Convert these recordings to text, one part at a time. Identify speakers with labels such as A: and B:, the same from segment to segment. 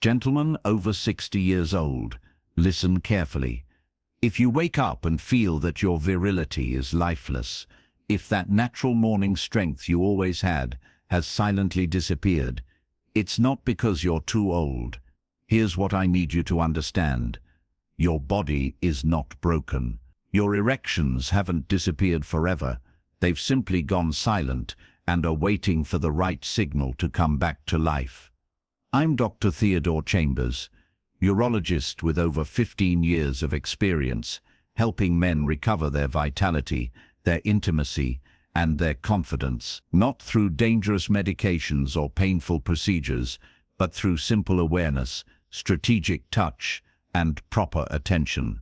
A: Gentlemen over 60 years old, listen carefully. If you wake up and feel that your virility is lifeless, if that natural morning strength you always had has silently disappeared, it's not because you're too old. Here's what I need you to understand. Your body is not broken. Your erections haven't disappeared forever. They've simply gone silent and are waiting for the right signal to come back to life. I'm Dr. Theodore Chambers, urologist with over 15 years of experience, helping men recover their vitality, their intimacy, and their confidence, not through dangerous medications or painful procedures, but through simple awareness, strategic touch, and proper attention.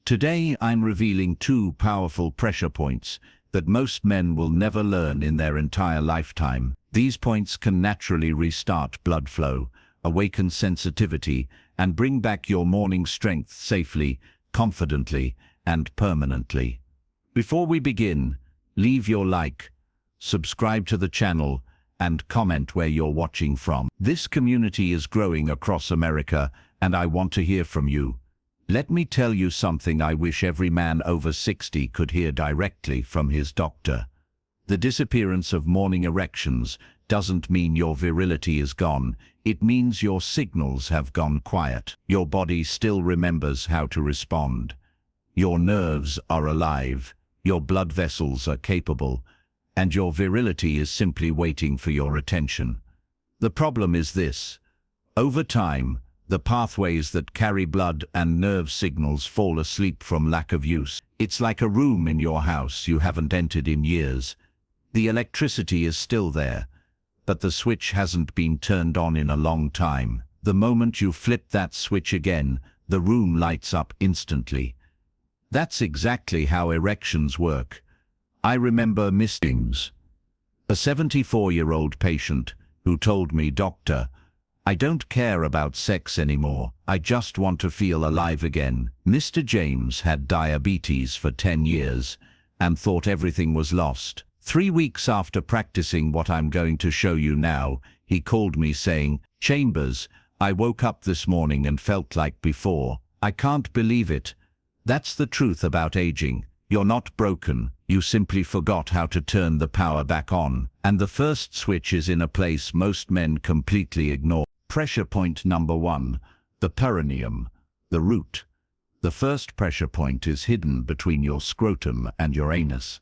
A: Today, I'm revealing two powerful pressure points that most men will never learn in their entire lifetime. These points can naturally restart blood flow, awaken sensitivity, and bring back your morning strength safely, confidently, and permanently. Before we begin, leave your like, subscribe to the channel, and comment where you're watching from. This community is growing across America, and I want to hear from you. Let me tell you something I wish every man over 60 could hear directly from his doctor. The disappearance of morning erections doesn't mean your virility is gone. It means your signals have gone quiet. Your body still remembers how to respond. Your nerves are alive. Your blood vessels are capable. And your virility is simply waiting for your attention. The problem is this. Over time, the pathways that carry blood and nerve signals fall asleep from lack of use. It's like a room in your house you haven't entered in years. The electricity is still there, but the switch hasn't been turned on in a long time. The moment you flip that switch again, the room lights up instantly. That's exactly how erections work. I remember Mr. a 74-year-old patient who told me, "Doctor, I don't care about sex anymore. I just want to feel alive again." Mr. James had diabetes for 10 years and thought everything was lost. 3 weeks after practicing what I'm going to show you now, he called me saying, "Chambers, I woke up this morning and felt like before. I can't believe it." That's the truth about aging. You're not broken. You simply forgot how to turn the power back on. And the first switch is in a place most men completely ignore. Pressure point number 1, the perineum, the root. The first pressure point is hidden between your scrotum and your anus.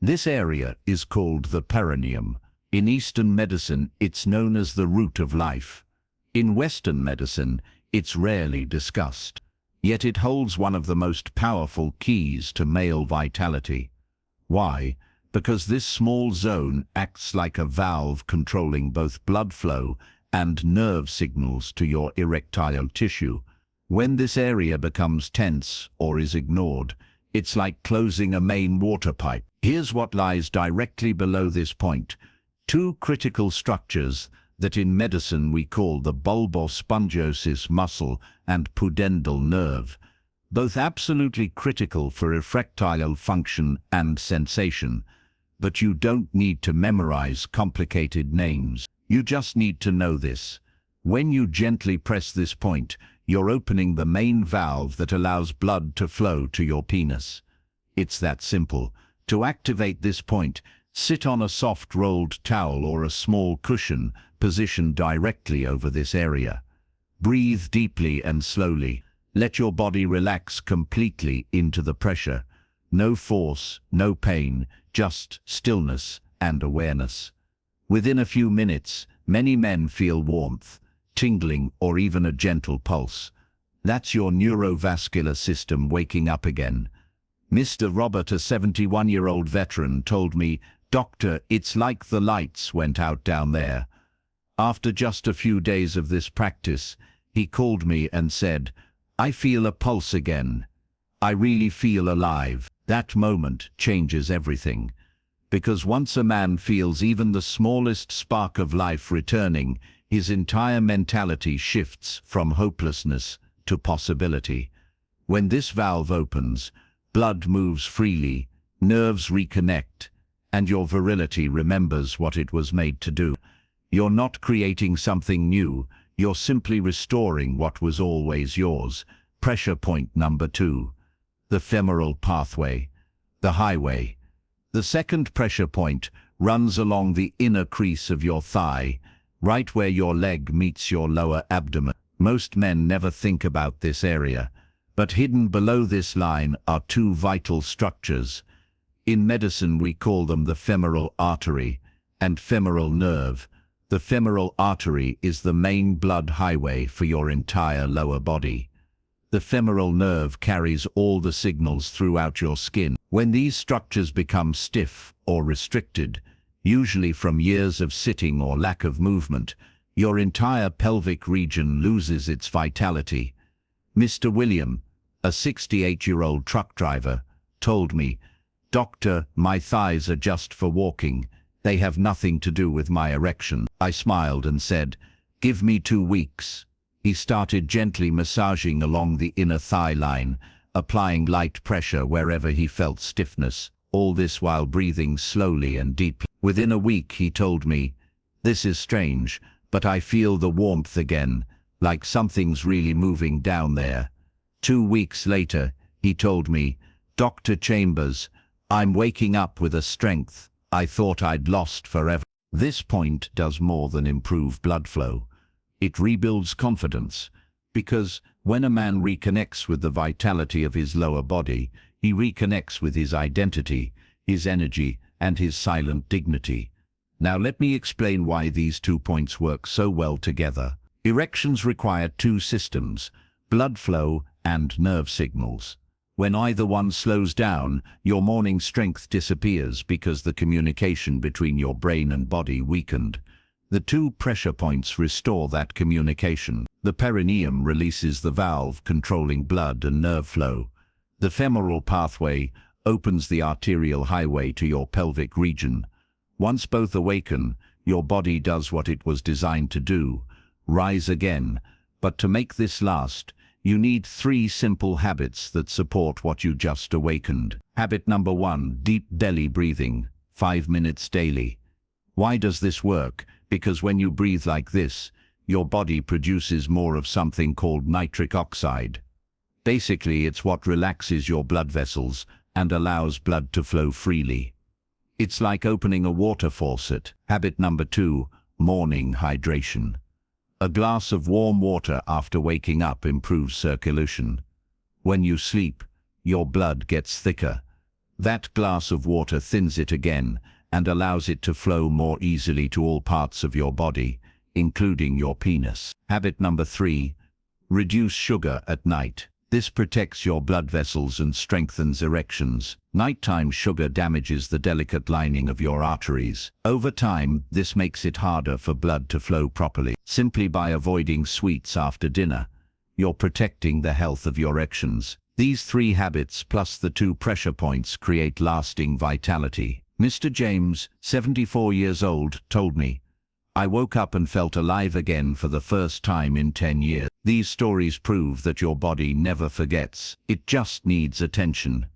A: This area is called the perineum. In Eastern medicine, it's known as the root of life. In Western medicine, it's rarely discussed. Yet it holds one of the most powerful keys to male vitality. Why? Because this small zone acts like a valve controlling both blood flow and nerve signals to your erectile tissue. When this area becomes tense or is ignored, it's like closing a main water pipe. Here's what lies directly below this point. Two critical structures that in medicine we call the bulbospongiosis muscle and pudendal nerve, both absolutely critical for erectile function and sensation. But you don't need to memorize complicated names. You just need to know this. When you gently press this point, you're opening the main valve that allows blood to flow to your penis. It's that simple. To activate this point, sit on a soft rolled towel or a small cushion positioned directly over this area. Breathe deeply and slowly. Let your body relax completely into the pressure. No force, no pain, just stillness and awareness. Within a few minutes, many men feel warmth, tingling, or even a gentle pulse. That's your neurovascular system waking up again. Mr. Robert, a 71-year-old veteran, told me, "Doctor, it's like the lights went out down there." After just a few days of this practice, he called me and said, "I feel a pulse again. I really feel alive." That moment changes everything. Because once a man feels even the smallest spark of life returning, his entire mentality shifts from hopelessness to possibility. When this valve opens, blood moves freely, nerves reconnect, and your virility remembers what it was made to do. You're not creating something new, You're simply restoring what was always yours. Pressure point number 2. The femoral pathway, the highway. The second pressure point runs along the inner crease of your thigh, right where your leg meets your lower abdomen. Most men never think about this area, but hidden below this line are two vital structures. In medicine we call them the femoral artery and femoral nerve. The femoral artery is the main blood highway for your entire lower body. The femoral nerve carries all the signals throughout your skin. When these structures become stiff or restricted, usually from years of sitting or lack of movement, your entire pelvic region loses its vitality. Mr. William, a 68-year-old truck driver, told me, "Doctor, my thighs are just for walking. They have nothing to do with my erection." I smiled and said, "Give me 2 weeks." He started gently massaging along the inner thigh line, applying light pressure wherever he felt stiffness, all this while breathing slowly and deeply. Within a week, he told me, "This is strange, but I feel the warmth again, like something's really moving down there." 2 weeks later, he told me, "Dr. Chambers, I'm waking up with a strength I thought I'd lost forever." This point does more than improve blood flow. It rebuilds confidence, because when a man reconnects with the vitality of his lower body, he reconnects with his identity, his energy, and his silent dignity. Now let me explain why these 2 points work so well together. Erections require 2 systems, blood flow and nerve signals. When either one slows down, your morning strength disappears because the communication between your brain and body weakened. The 2 pressure points restore that communication. The perineum releases the valve controlling blood and nerve flow. The femoral pathway opens the arterial highway to your pelvic region. Once both awaken, your body does what it was designed to do, rise again. But to make this last, you need 3 simple habits that support what you just awakened. Habit number 1, deep belly breathing, 5 minutes daily. Why does this work? Because when you breathe like this, your body produces more of something called nitric oxide. Basically, it's what relaxes your blood vessels and allows blood to flow freely. It's like opening a water faucet. Habit number 2, morning hydration. A glass of warm water after waking up improves circulation. When you sleep, your blood gets thicker. That glass of water thins it again and allows it to flow more easily to all parts of your body, including your penis. Habit number 3, reduce sugar at night. This protects your blood vessels and strengthens erections. Nighttime sugar damages the delicate lining of your arteries. Over time, this makes it harder for blood to flow properly. Simply by avoiding sweets after dinner, you're protecting the health of your erections. These 3 habits plus the 2 pressure points create lasting vitality. Mr. James, 74 years old, told me, "I woke up and felt alive again for the first time in 10 years. These stories prove that your body never forgets. It just needs attention.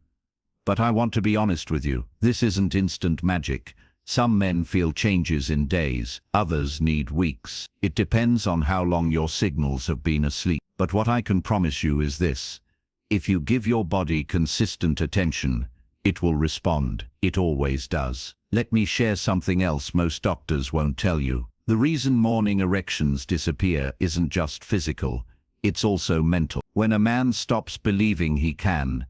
A: But I want to be honest with you. This isn't instant magic. Some men feel changes in days, others need weeks. It depends on how long your signals have been asleep. But what I can promise you is this. If you give your body consistent attention, it will respond. It always does. Let me share something else most doctors won't tell you. The reason morning erections disappear isn't just physical, it's also mental. When a man stops believing he can,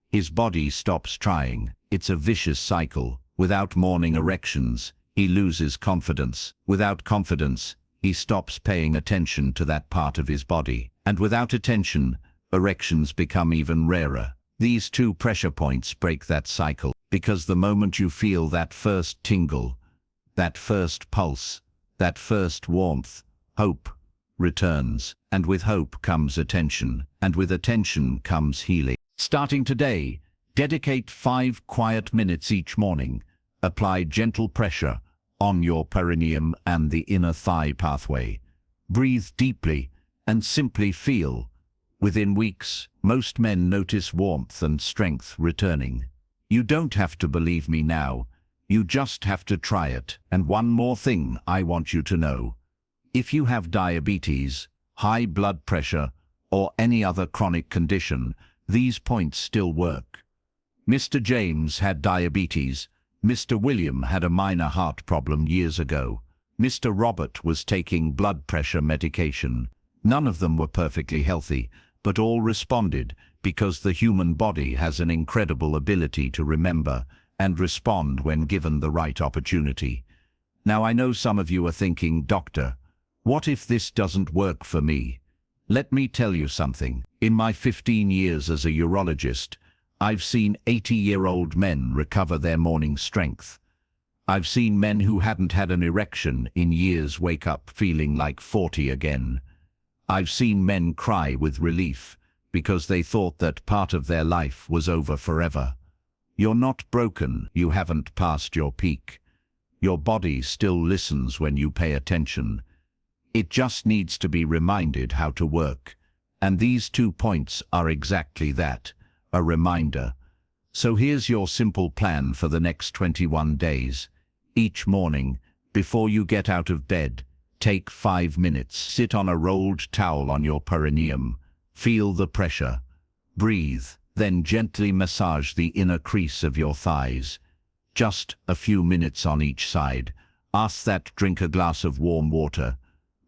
A: his body stops trying. It's a vicious cycle. Without morning erections, he loses confidence. Without confidence, he stops paying attention to that part of his body. And without attention, erections become even rarer. These 2 pressure points break that cycle, because the moment you feel that first tingle, that first pulse, that first warmth, hope returns. And with hope comes attention. And with attention comes healing. Starting today, dedicate 5 quiet minutes each morning. Apply gentle pressure on your perineum and the inner thigh pathway. Breathe deeply and simply feel. Within weeks, most men notice warmth and strength returning. You don't have to believe me now. You just have to try it. And one more thing I want you to know. If you have diabetes, high blood pressure, or any other chronic condition, these points still work. Mr. James had diabetes. Mr. William had a minor heart problem years ago. Mr. Robert was taking blood pressure medication. None of them were perfectly healthy, but all responded because the human body has an incredible ability to remember and respond when given the right opportunity. Now I know some of you are thinking, Doctor, what if this doesn't work for me? Let me tell you something. In my 15 years as a urologist, I've seen 80-year-old men recover their morning strength. I've seen men who hadn't had an erection in years wake up feeling like 40 again. I've seen men cry with relief because they thought that part of their life was over forever. You're not broken, you haven't passed your peak. Your body still listens when you pay attention. It just needs to be reminded how to work. And these 2 points are exactly that, a reminder. So here's your simple plan for the next 21 days. Each morning, before you get out of bed, take 5 minutes. Sit on a rolled towel on your perineum. Feel the pressure. Breathe, then gently massage the inner crease of your thighs. Just a few minutes on each side. Ask that drink a glass of warm water.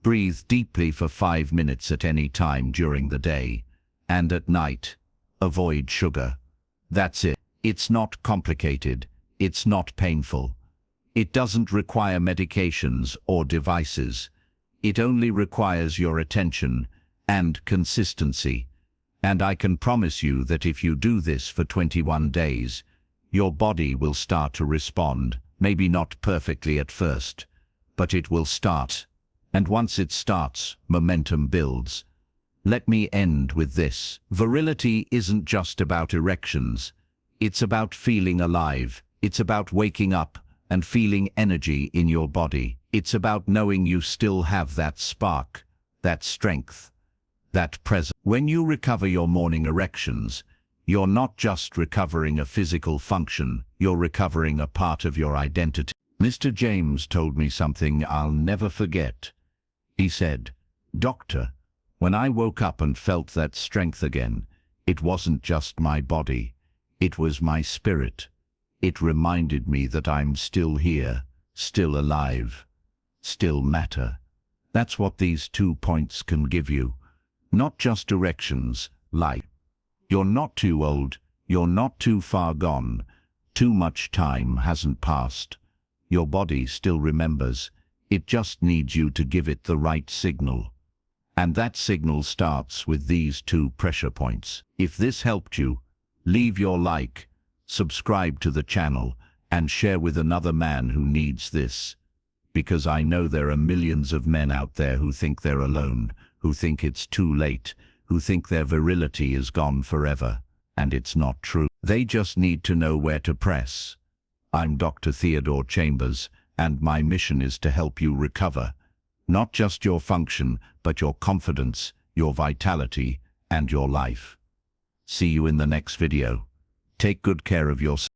A: Breathe deeply for 5 minutes at any time during the day. And at night, avoid sugar. That's it. It's not complicated. It's not painful. It doesn't require medications or devices. It only requires your attention and consistency. And I can promise you that if you do this for 21 days, your body will start to respond, maybe not perfectly at first, but it will start. And once it starts, momentum builds. Let me end with this. Virility isn't just about erections. It's about feeling alive. It's about waking up and feeling energy in your body. It's about knowing you still have that spark, that strength, that presence. When you recover your morning erections, you're not just recovering a physical function, you're recovering a part of your identity. Mr. James told me something I'll never forget. He said, Doctor, when I woke up and felt that strength again, it wasn't just my body, it was my spirit. It reminded me that I'm still here, still alive, still matter. That's what these 2 points can give you. Not just erections, life. You're not too old, you're not too far gone. Too much time hasn't passed. Your body still remembers. It just needs you to give it the right signal. And that signal starts with these 2 pressure points. If this helped you, leave your like, subscribe to the channel, and share with another man who needs this. Because I know there are millions of men out there who think they're alone, who think it's too late, who think their virility is gone forever. And it's not true. They just need to know where to press. I'm Dr. Theodore Chambers, and my mission is to help you recover, not just your function, but your confidence, your vitality, and your life. See you in the next video. Take good care of yourself.